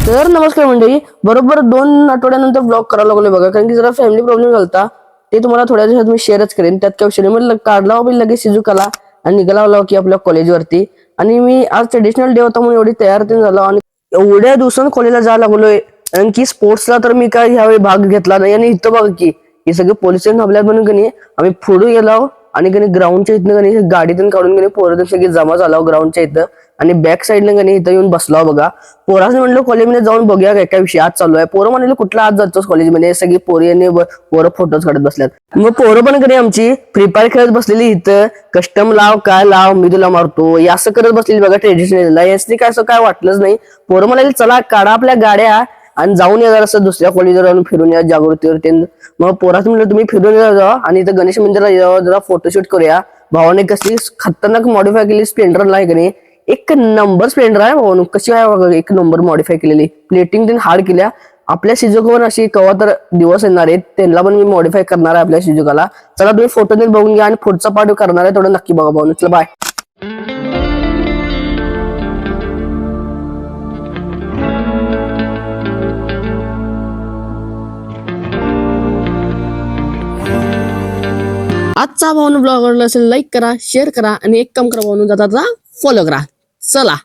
तर नमस्कार मंडळी, बरोबर 2 आठवड्यानंतर ब्लॉग करायला लागलोय बघा, कारण की जरा फॅमिली प्रॉब्लेम झालता. ते तुम्हाला थोड्या दिवसात मी शेअरच करेन. त्यात काय विषय नाही, काढला लगेच शिजुकाला आणि निघाला की आपल्या कॉलेजवरती. आणि मी आज ट्रेडिशनल डे होता म्हणून एवढी तयार झालो आणि एवढ्या दिवसांनी कॉलेजला जायला लागलोय. कारण की स्पोर्ट्सला तर मी काय ह्यावेळी भाग घेतला नाही. आणि इथं बघा की हे सगळे पोलिस थांबल्यात म्हणून कणी आम्ही पुढे गेलो आणि कणी ग्राउंडच्या इथनं कणी गाडीतून काढून कणी पोरं सगळे जमा झाला ग्राउंडच्या इथं. आणि बॅक साईडनं कणी इथं येऊन बसला बघा. पोरांनी म्हणलं कॉलेजमध्ये जाऊन बघूया काय काय विषय आज चालू आहे. पोरं म्हणले कुठला आज जातोस कॉलेजमध्ये, सगळी पोरी आणि पोरं फोटोज काढत बसल्यात. मग पोरं पण कधी आमची फ्री फायर खेळत बसलेली इथं, कस्टम लाव काय लाव मी तुला मारतो असं करत बसलेली बघा. ट्रेडिशनल याची काय असं काय वाटलंच नाही. पोरं म्हणाले चला काढा आपल्या गाड्या आणि जाऊन या जरा दुसऱ्या कॉलेजवर जाऊन फिरून या जागृतीवरती. मग पोरात म्हणलं तुम्ही फिरून जा आणि इथं गणेश मंदिराला जावं, जरा फोटोशूट करूया. भावाने कसली खतरनाक मॉडिफाय केली स्प्लेंडर आहे का नाही, एक नंबर स्प्लेंडर आहे भाऊ. कशी आहे बघा, एक नंबर मॉडिफाय केलेली, प्लेटिंग त्यांनी हार्ड केल्या. आपल्या शिजुकावर अशी कवा तर दिवस येणार आहेत, त्यांना पण मी मॉडिफाय करणार आहे आपल्या शिजुकाला. चला तुम्ही फोटो देऊन बघून घ्या आणि पुढचा पार्ट करणार आहे थोडं नक्की बघा भाऊ. चला बाय. आजचा भावना ब्लॉग आवडला असेल लाईक करा, शेअर करा आणि एक काम करा भावना जाता फॉलो करा. चला.